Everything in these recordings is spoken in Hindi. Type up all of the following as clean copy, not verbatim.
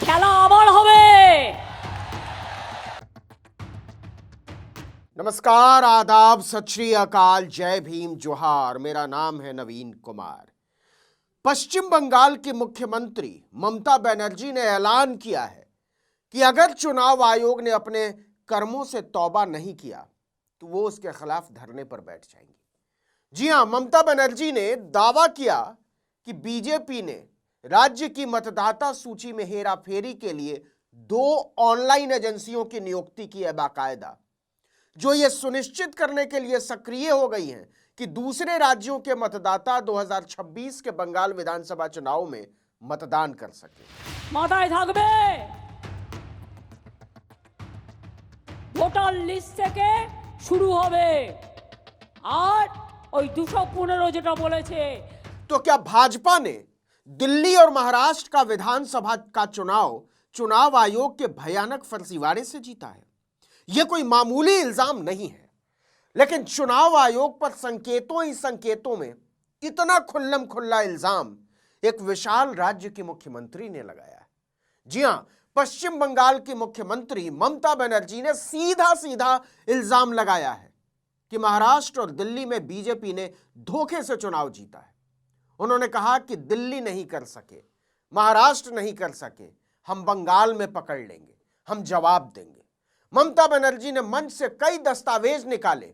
খেলা আবার হবে। नमस्कार, आदाब, सत श्री अकाल, जय भीम, जोहार। मेरा नाम है नवीन कुमार। पश्चिम बंगाल की मुख्यमंत्री ममता बनर्जी ने ऐलान किया है कि अगर चुनाव आयोग ने अपने कर्मों से तौबा नहीं किया तो वो उसके खिलाफ धरने पर बैठ जाएंगी। जी हां, ममता बनर्जी ने दावा किया कि बीजेपी ने राज्य की मतदाता सूची में हेराफेरी के लिए 2 ऑनलाइन एजेंसियों की नियुक्ति की है बाकायदा, जो ये सुनिश्चित करने के लिए सक्रिय हो गई हैं कि दूसरे राज्यों के मतदाता 2026 के बंगाल विधानसभा चुनाव में मतदान कर सके। মাথায় থাকবে ভোটার লিস্ট থেকে শুরু হবে। আর ওই 215 যেটা বলেছে, तो क्या भाजपा ने दिल्ली और महाराष्ट्र का विधानसभा का चुनाव आयोग के भयानक फर्जीवाड़े से जीता है? यह कोई मामूली इल्जाम नहीं है, लेकिन चुनाव आयोग पर संकेतों ही संकेतों में इतना खुल्लम खुल्ला इल्जाम एक विशाल राज्य की मुख्यमंत्री ने लगाया है। जी हां, पश्चिम बंगाल की मुख्यमंत्री ममता बनर्जी ने सीधा सीधा इल्जाम लगाया है कि महाराष्ट्र और दिल्ली में बीजेपी ने धोखे से चुनाव जीता है। उन्होंने कहा कि दिल्ली नहीं कर सके, महाराष्ट्र नहीं कर सके, हम बंगाल में पकड़ लेंगे, हम जवाब देंगे। ममता बनर्जी ने मंच से कई दस्तावेज निकाले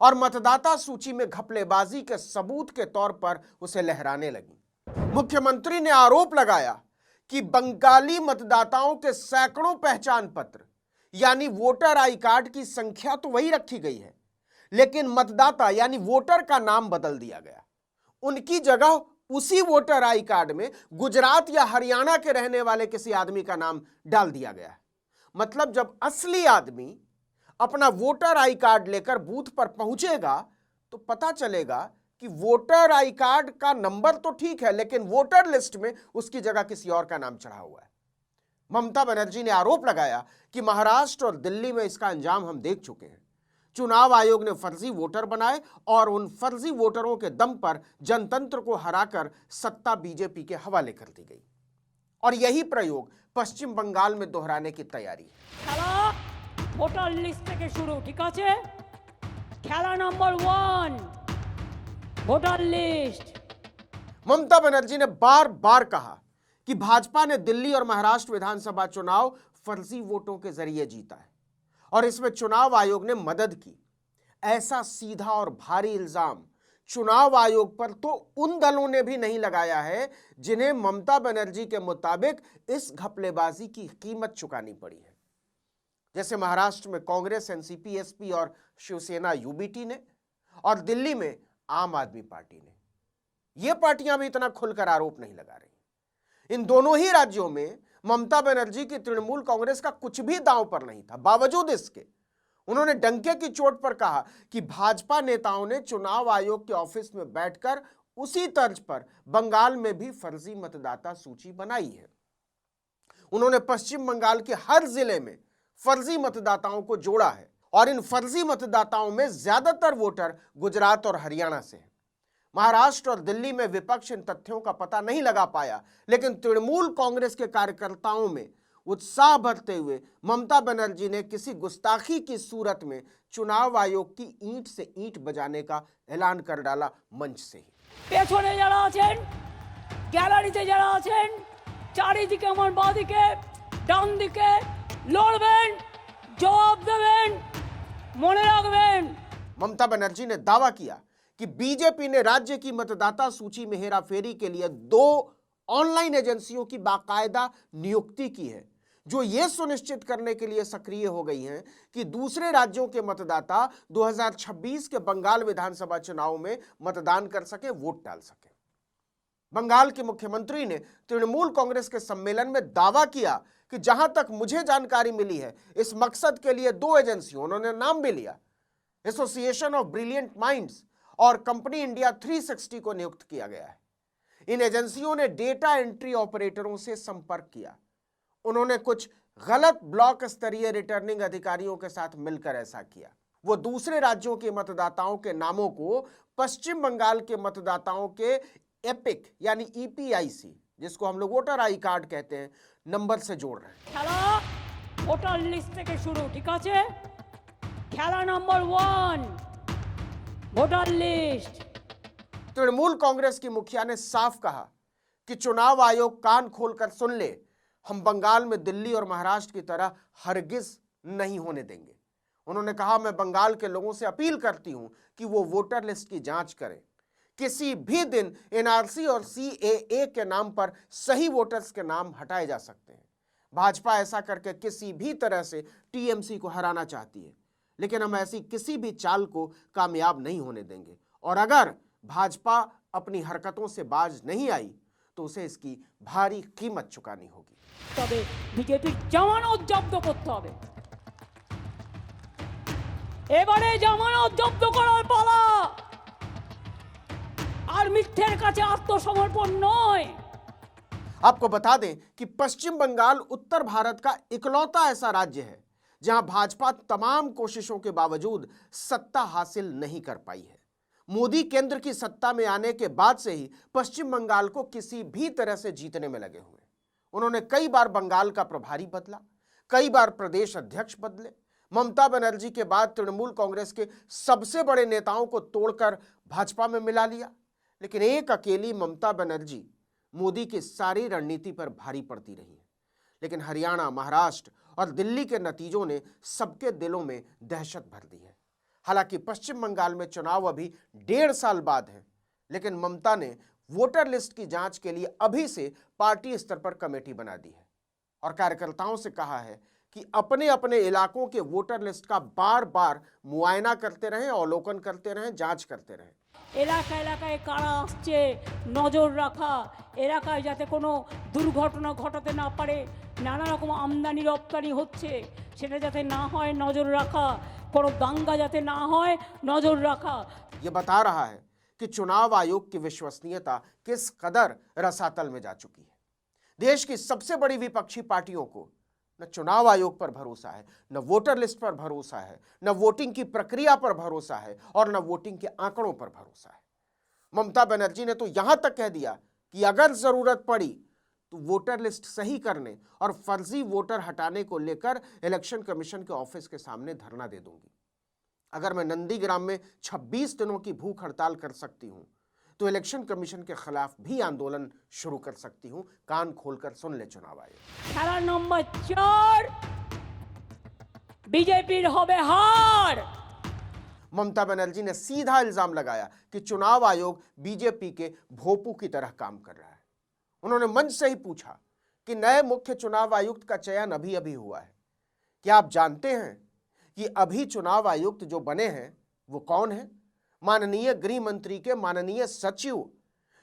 और मतदाता सूची में घपलेबाजी के सबूत के तौर पर उसे लहराने लगी। मुख्यमंत्री ने आरोप लगाया कि बंगाली मतदाताओं के सैकड़ों पहचान पत्र यानी वोटर आई कार्ड की संख्या तो वही रखी गई है, लेकिन मतदाता यानी वोटर का नाम बदल दिया गया। उनकी जगह उसी वोटर आई कार्ड में गुजरात या हरियाणा के रहने वाले किसी आदमी का नाम डाल दिया गया है। मतलब जब असली आदमी अपना वोटर आई कार्ड लेकर बूथ पर पहुंचेगा तो पता चलेगा कि वोटर आई कार्ड का नंबर तो ठीक है, लेकिन वोटर लिस्ट में उसकी जगह किसी और का नाम चढ़ा हुआ है। ममता बनर्जी ने आरोप लगाया कि महाराष्ट्र और दिल्ली में इसका अंजाम हम देख चुके हैं। चुनाव आयोग ने फर्जी वोटर बनाए और उन फर्जी वोटरों के दम पर जनतंत्र को हराकर सत्ता बीजेपी के हवाले कर दी गई। और यही प्रयोग पश्चिम बंगाल में दोहराने की तैयारी है। খেলা ভোটার লিস্ট থেকে শুরু, ঠিক আছে? খেলা number 1 voter list. Mamata Banerjee ने बार बार कहा कि भाजपा ने दिल्ली और महाराष्ट्र विधानसभा चुनाव फर्जी वोटों के जरिए जीता है और इसमें चुनाव आयोग ने मदद की। ऐसा सीधा और भारी इल्जाम चुनाव आयोग पर तो उन दलों ने भी नहीं लगाया है जिन्हें ममता बनर्जी के मुताबिक इस घपलेबाजी की कीमत चुकानी पड़ी है, जैसे महाराष्ट्र में कांग्रेस, एनसीपी, एसपी और शिवसेना यूबीटी ने, और दिल्ली में आम आदमी पार्टी ने। ये पार्टियां भी इतना खुलकर आरोप नहीं लगा रही। इन दोनों ही राज्यों में ममता बनर्जी की तृणमूल कांग्रेस का कुछ भी दांव पर नहीं था। बावजूद इसके उन्होंने डंके की चोट पर कहा कि भाजपा नेताओं ने चुनाव आयोग के ऑफिस में बैठकर उसी तर्ज पर बंगाल में भी फर्जी मतदाता सूची बनाई है। उन्होंने पश्चिम बंगाल के हर जिले में फर्जी मतदाताओं को जोड़ा है और इन फर्जी मतदाताओं में ज्यादातर वोटर गुजरात और हरियाणा से हैं। महाराष्ट्र और दिल्ली में विपक्ष इन तथ्यों का पता नहीं लगा पाया, लेकिन तृणमूल कांग्रेस के कार्यकर्ताओं में उत्साह भरते हुए ममता बनर्जी ने किसी गुस्ताखी की सूरत में चुनाव आयोग की ईंट से ईंट बजाने का ऐलान कर डाला मंच से ही। পেছনে যারা আছেন, গ্যালারিতে যারা আছেন, চারিদিকে আমার বাঁদিকে ডান দিকে লড়বেন, জবাব দেবেন, মনে রাখবেন। ममता बनर्जी ने दावा किया कि बीजेपी ने राज्य की मतदाता सूची में हेराफेरी के लिए 2 ऑनलाइन एजेंसियों की बाकायदा नियुक्ति की है, जो यह सुनिश्चित करने के लिए सक्रिय हो गई हैं कि दूसरे राज्यों के मतदाता 2026 के बंगाल विधानसभा चुनाव में मतदान कर सके, वोट डाल सके। बंगाल के मुख्यमंत्री ने तृणमूल कांग्रेस के सम्मेलन में दावा किया कि जहां तक मुझे जानकारी मिली है, इस मकसद के लिए 2 एजेंसियों, उन्होंने नाम भी लिया, एसोसिएशन ऑफ ब्रिलियंट माइंड्स और कंपनी इंडिया 360 को नियुक्त किया गया है। इन एजेंसियों ने डेटा एंट्री ऑपरेटरों से संपर्क किया। उन्होंने कुछ गलत ब्लॉक स्तरीय रिटर्निंग अधिकारियों के साथ मिलकर ऐसा किया। वो दूसरे राज्यों के मतदाताओं के नामों को पश्चिम बंगाल के मतदाताओं के एपिक यानी ईपीआईसी, जिसको हम लोग वोटर आई कार्ड कहते हैं, नंबर से जोड़ रहे हैं। খেলা ভোটার লিস্ট থেকে শুরু, ঠিক আছে? খেলা number 1 voter list. Trinamool Congress की मुखिया ने साफ कहा कि चुनाव आयोग कान खोलकर सुन ले, हम बंगाल में दिल्ली और महाराष्ट्र की तरह हरगिज नहीं होने देंगे। उन्होंने कहा, मैं बंगाल के लोगों से अपील करती हूं कि वो वोटर लिस्ट की जांच करें। किसी भी दिन एनआरसी और सीएए के नाम पर सही वोटर्स के नाम हटाए जा सकते हैं। भाजपा ऐसा करके किसी भी तरह से टीएमसी को हराना चाहती है, लेकिन हम ऐसी किसी भी चाल को कामयाब नहीं होने देंगे। और अगर भाजपा अपनी हरकतों से बाज नहीं आई तो उसे इसकी भारी कीमत चुकानी होगी। তবে বিজেপির জামানত জব্দ করতে হবে। এবারে জামানত জব্দ করার পালা। আর মিথ্যের কাছে আত্মসমর্পণ নয়। आपको बता दें कि पश्चिम बंगाल उत्तर भारत का इकलौता ऐसा राज्य है जहां भाजपा तमाम कोशिशों के बावजूद सत्ता हासिल नहीं कर पाई है। मोदी केंद्र की सत्ता में आने के बाद से ही पश्चिम बंगाल को किसी भी तरह से जीतने में लगे हुए। उन्होंने कई बार बंगाल का प्रभारी बदला, कई बार प्रदेश अध्यक्ष बदले। ममता बनर्जी के बाद तृणमूल कांग्रेस के सबसे बड़े नेताओं को तोड़कर भाजपा में मिला लिया, लेकिन एक अकेली ममता बनर्जी मोदी की सारी रणनीति पर भारी पड़ती रही है। लेकिन हरियाणा, महाराष्ट्र और दिल्ली के नतीजों ने सबके दिलों में दहशत भर दी है। हालांकि पश्चिम बंगाल में चुनाव अभी 1.5 साल बाद है, लेकिन ममता ने वोटर लिस्ट की जांच के लिए अभी से पार्टी स्तर पर कमेटी बना दी है और कार्यकर्ताओं से कहा है कि अपने अपने इलाकों के वोटर लिस्ट का बार बार मुआयना करते रहें, अवलोकन करते रहें, जांच करते रहें। এলাকা এলাকায় কারা আসছে নজর রাখা, এলাকায় যাতে কোনো দুর্ঘটনা ঘটাতে না পারে, নানা রকম আমদানি রপ্তানি হচ্ছে সেটা যাতে না হয় নজর রাখা, কোনো দাঙ্গা যাতে না হয় নজর রাখা। ये बता रहा है कि चुनाव आयोग की विश्वसनीयता किस कदर रसातल में जा चुकी है। देश की सबसे बड़ी विपक्षी पार्टियों को न चुनाव आयोग पर भरोसा है, न वोटर लिस्ट पर भरोसा है, न वोटिंग की प्रक्रिया पर भरोसा है और न वोटिंग के आंकड़ों पर भरोसा है। ममता बनर्जी ने तो यहां तक कह दिया कि अगर जरूरत पड़ी तो वोटर लिस्ट सही करने और फर्जी वोटर हटाने को लेकर इलेक्शन कमीशन के ऑफिस के सामने धरना दे दूंगी। अगर मैं नंदीग्राम में 26 दिनों की भूख हड़ताल कर सकती हूं तो इलेक्शन कमीशन के खिलाफ भी आंदोलन शुरू कर सकती हूं। कान खोलकर सुन ले चुनाव आयोग। খেলা নম্বর 4 বিজেপির হবে হার। ममता बनर्जी ने सीधा इल्जाम लगाया कि चुनाव आयोग बीजेपी के भोपू की तरह काम कर रहा है। उन्होंने मंच से ही पूछा कि नए मुख्य चुनाव आयुक्त का चयन अभी अभी हुआ है, क्या आप जानते हैं कि अभी चुनाव आयुक्त जो बने हैं वो कौन है? माननीय गृह मंत्री के माननीय सचिव,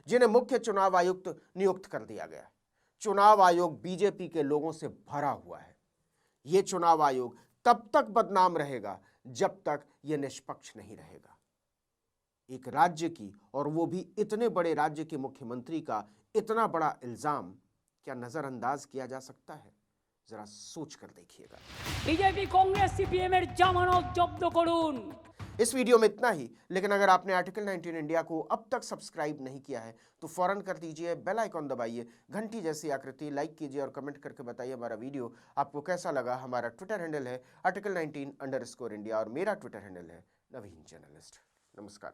जिन्हें मुख्य चुनाव आयुक्त नियुक्त कर दिया गया। चुनाव आयोग बीजेपी के लोगों से भरा हुआ है। यह चुनाव आयोग तब तक बदनाम रहेगा जब तक यह निष्पक्ष नहीं रहेगा। एक राज्य की, और वो भी इतने बड़े राज्य के मुख्यमंत्री का इतना बड़ा इल्जाम क्या नजरअंदाज किया जा सकता है? जरा सोच कर देखिएगा। বিজেপি কংগ্রেস সিপিএম এর জামানত জব্দ করুন। इस वीडियो में इतना ही, लेकिन अगर आपने आर्टिकल 19 इंडिया को अब तक सब्सक्राइब नहीं किया है तो फौरन कर दीजिए, बेल आइकॉन दबाइए, घंटी जैसी आकृति, लाइक कीजिए और कमेंट करके बताइए हमारा वीडियो आपको कैसा लगा। हमारा ट्विटर हैंडल है आर्टिकल 19_इंडिया और मेरा ट्विटर हैंडल है नवीन जर्नलिस्ट। नमस्कार।